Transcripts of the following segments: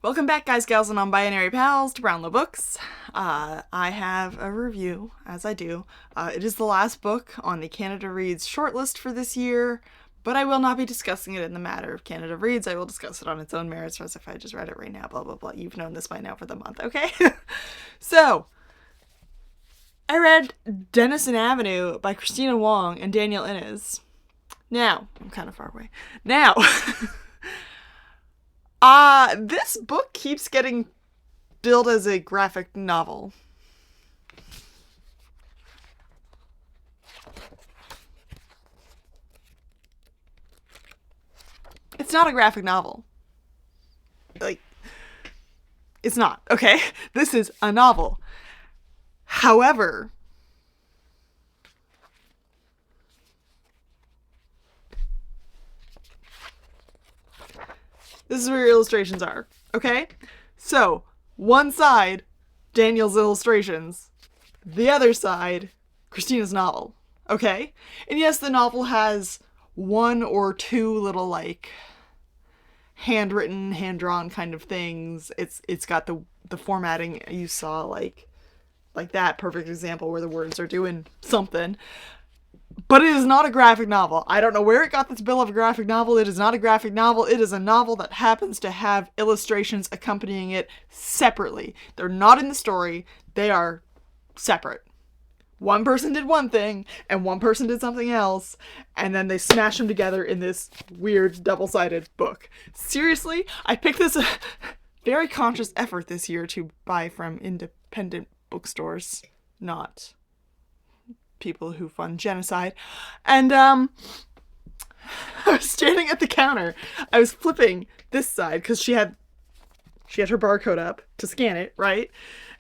Welcome back, guys, gals, and non-binary pals to Brownlow Books. I have a review, as I do. It is the last book on the Canada Reads shortlist for this year, but I will not be discussing it in the matter of Canada Reads. I will discuss it on its own merits, as if I just read it right now, blah, blah, blah. You've known this by now for the month, okay? So, I read Denison Avenue by Christina Wong and Daniel Innes. Now, I'm kind of far away. Now... this book keeps getting billed as a graphic novel. It's not a graphic novel. Like, it's not, okay? This is a novel. However, this is where your illustrations are, okay? So, one side, Daniel's illustrations. The other side, Christina's novel, okay? And yes, the novel has one or two little, like, handwritten, hand-drawn kind of things. It's got the formatting you saw, like that perfect example where the words are doing something. But it is not a graphic novel. I don't know where it got this bill of a graphic novel. It is not a graphic novel. It is a novel that happens to have illustrations accompanying it separately. They're not in the story. They are separate. One person did one thing, and one person did something else, and then they smash them together in this weird double-sided book. Seriously, I picked this a very conscious effort this year to buy from independent bookstores, not people who fund genocide. And I was standing at the counter. I was flipping this side because she had her barcode up to scan it, right?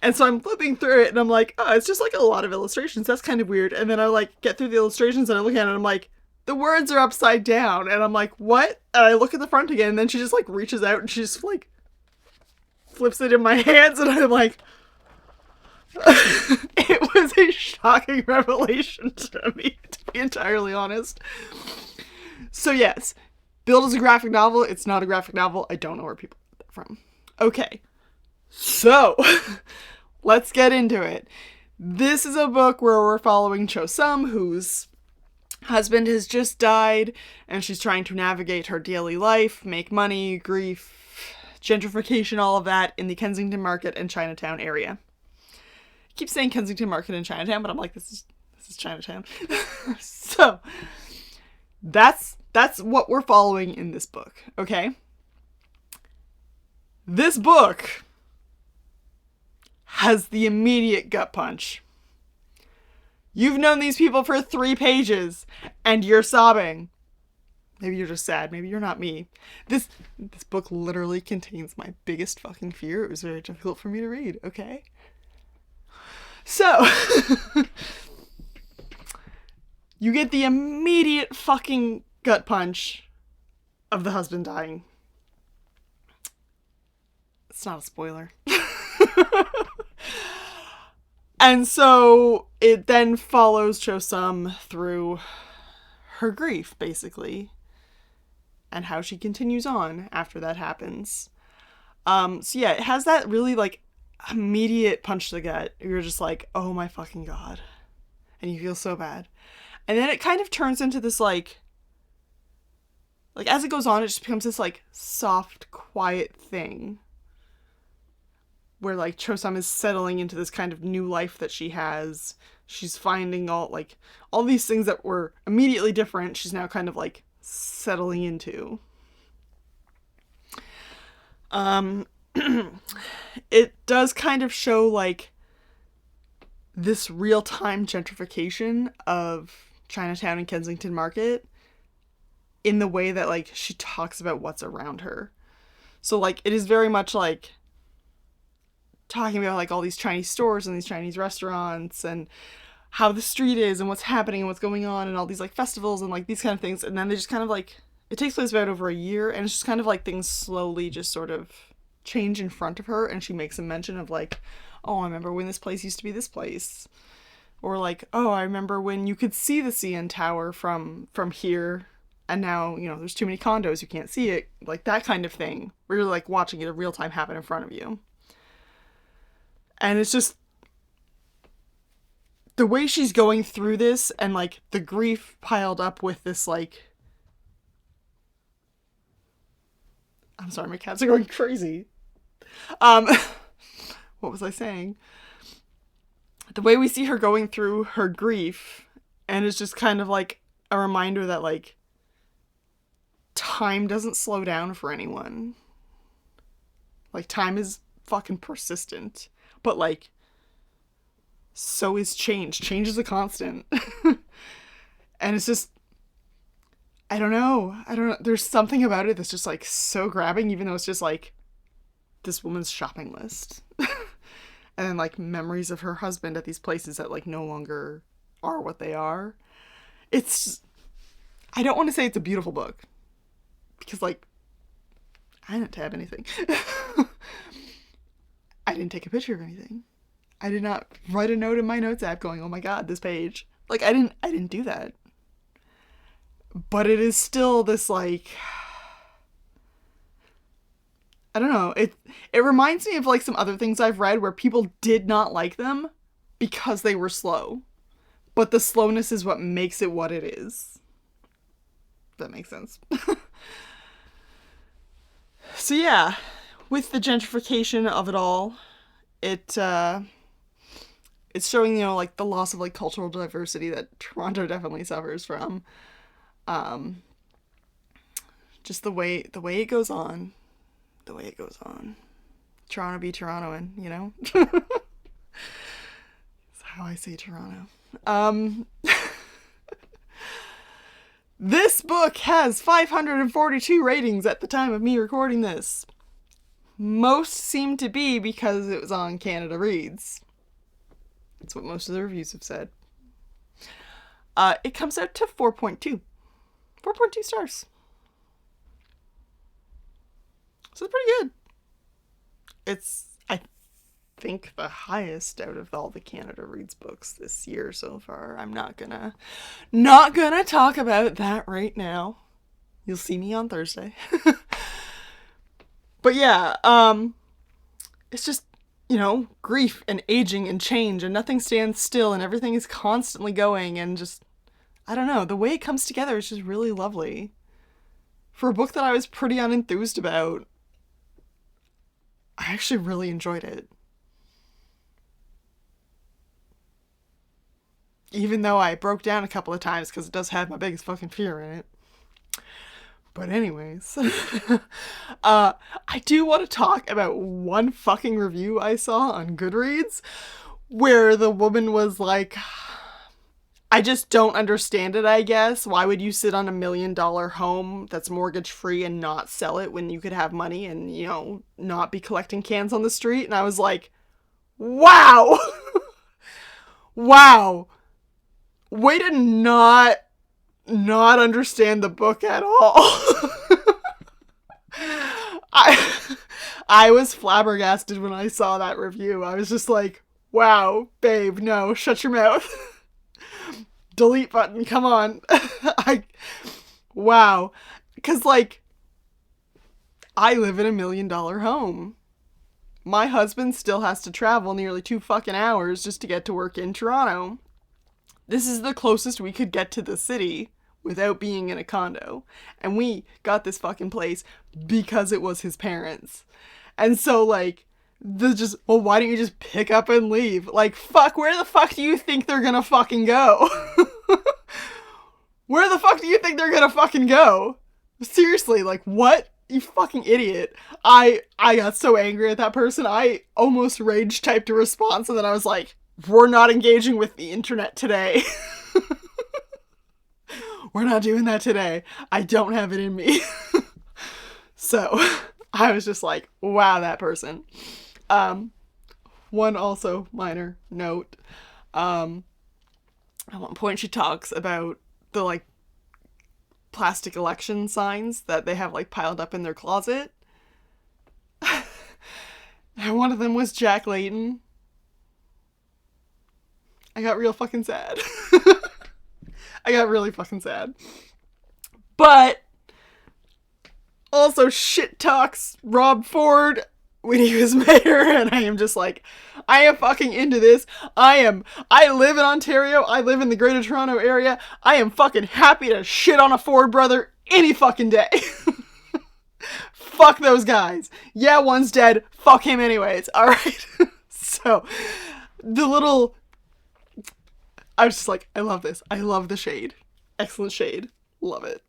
And so I'm flipping through it and I'm like, oh, it's just like a lot of illustrations. That's kind of weird. And then I like get through the illustrations and I look at it and I'm like, the words are upside down. And I'm like, what? And I look at the front again and then she just like reaches out and she just like flips it in my hands and I'm like, it was a shocking revelation to me, to be entirely honest. So yes, billed as a graphic novel. It's not a graphic novel. I don't know where people get that from. Okay, so let's get into it. This is a book where we're following Cho Sum, whose husband has just died, and she's trying to navigate her daily life, make money, grief, gentrification, all of that in the Kensington Market and Chinatown area. I keep saying Kensington Market and Chinatown, but I'm like, this is Chinatown. So that's what we're following in this book, okay? This book has the immediate gut punch. You've known these people for 3 pages and you're sobbing. Maybe you're just sad. Maybe you're not me. This book literally contains my biggest fucking fear. It was very difficult for me to read, okay? So, you get the immediate fucking gut punch of the husband dying. It's not a spoiler. And so, it then follows Cho Sum through her grief, basically, and how she continues on after that happens. So yeah, it has that really, like, immediate punch to the gut. You're just like, oh my fucking god. And you feel so bad. And then it kind of turns into this like as it goes on, it just becomes this like soft, quiet thing. Where like Cho Sum is settling into this kind of new life that she has. She's finding all these things that were immediately different. She's now kind of like settling into. It does kind of show like this real-time gentrification of Chinatown and Kensington Market in the way that like she talks about what's around her. So like it is very much like talking about like all these Chinese stores and these Chinese restaurants and how the street is and what's happening and what's going on and all these like festivals and like these kind of things. And then they just kind of like, it takes place about over a year and it's just kind of like things slowly just sort of change in front of her, and she makes a mention of like, oh, I remember when this place used to be this place, or like, oh, I remember when you could see the CN Tower from here, And now, there's too many condos, you can't see it. Like that kind of thing. Where you're like watching it in real time happen in front of you. And it's just the way she's going through this and like the grief piled up with this like, I'm sorry, my cats are going crazy. What was I saying? The way we see her going through her grief, and it's just kind of like a reminder that like time doesn't slow down for anyone. Like time is fucking persistent, but like so is change. Change is a constant. And it's just, I don't know. There's something about it that's just like so grabbing, even though it's just like this woman's shopping list. And then like memories of her husband at these places that like no longer are what they are. I don't want to say it's a beautiful book, because like I didn't tab anything. I didn't take a picture of anything. I did not write a note in my notes app going, oh my god, this page. Like I didn't do that. But it is still this like, I don't know. It reminds me of like some other things I've read where people did not like them because they were slow. But the slowness is what makes it what it is. That makes sense. So yeah, with the gentrification of it all, it's showing, like the loss of like cultural diversity that Toronto definitely suffers from. Just the way it goes on. Toronto be Torontoing, That's how I say Toronto. This book has 542 ratings at the time of me recording this. Most seem to be because it was on Canada Reads. That's what most of the reviews have said. It comes out to 4.2. 4.2 stars. So it's pretty good. It's, I think, the highest out of all the Canada Reads books this year so far. I'm not gonna talk about that right now. You'll see me on Thursday. But yeah, it's just, grief and aging and change, and nothing stands still, and everything is constantly going, and just, I don't know, the way it comes together is just really lovely. For a book that I was pretty unenthused about, I actually really enjoyed it. Even though I broke down a couple of times because it does have my biggest fucking fear in it. But anyways, I do want to talk about one fucking review I saw on Goodreads where the woman was like, I just don't understand it, I guess. Why would you sit on $1 million home that's mortgage free and not sell it when you could have money and, not be collecting cans on the street? And I was like, wow. Wow. Way to not understand the book at all. I was flabbergasted when I saw that review. I was just like, wow, babe, no, shut your mouth. Delete button, come on. Wow. Because, like, I live in $1 million home. My husband still has to travel nearly 2 fucking hours just to get to work in Toronto. This is the closest we could get to the city without being in a condo. And we got this fucking place because it was his parents. And so, like, why don't you just pick up and leave? Like, fuck, where the fuck do you think they're gonna fucking go? Where the fuck do you think they're gonna fucking go? Seriously, like, what? You fucking idiot. I got so angry at that person, I almost rage typed a response, and then I was like, we're not engaging with the internet today. We're not doing that today. I don't have it in me. So, I was just like, wow, that person. One also minor note. At one point she talks about the, like, plastic election signs that they have, like, piled up in their closet. And one of them was Jack Layton. I got real fucking sad. I got really fucking sad. but also shit talks Rob Ford when he was mayor, and I am just like, I am fucking into this. I live in Ontario. I live in the Greater Toronto area. I am fucking happy to shit on a Ford brother any fucking day. Fuck those guys. Yeah, one's dead. Fuck him anyways. Alright. So, I was just like, I love this. I love the shade. Excellent shade. Love it.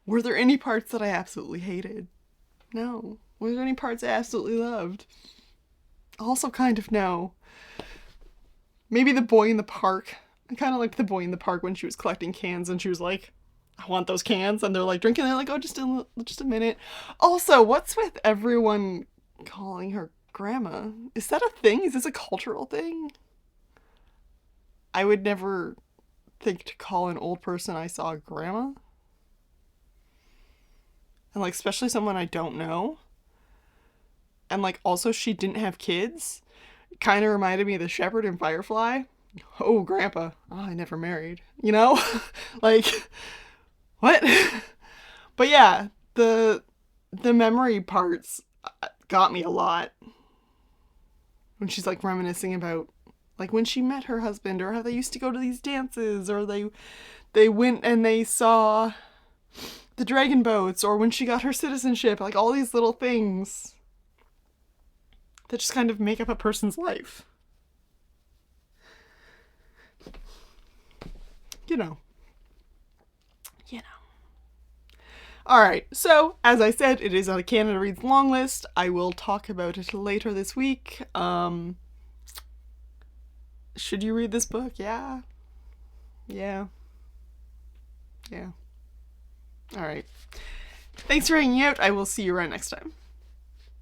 Were there any parts that I absolutely hated? No. Were there any parts I absolutely loved? Also kind of no. Maybe the boy in the park. I kind of liked the boy in the park when she was collecting cans and she was like, I want those cans. And they're like drinking. They're like, oh, just a minute. Also, what's with everyone calling her grandma? Is that a thing? Is this a cultural thing? I would never think to call an old person I saw grandma. And like, especially someone I don't know. And like, also she didn't have kids. Kind of reminded me of the shepherd in Firefly. Oh, grandpa. Oh, I never married. You know? Like, what? But yeah, the memory parts got me a lot. When she's like reminiscing about like when she met her husband, or how they used to go to these dances, or they went and they saw the dragon boats, or when she got her citizenship, like all these little things that just kind of make up a person's life. You know. Alright, so, as I said, it is on a Canada Reads long list. I will talk about it later this week. Should you read this book? Yeah. Alright. Thanks for hanging out. I will see you around next time.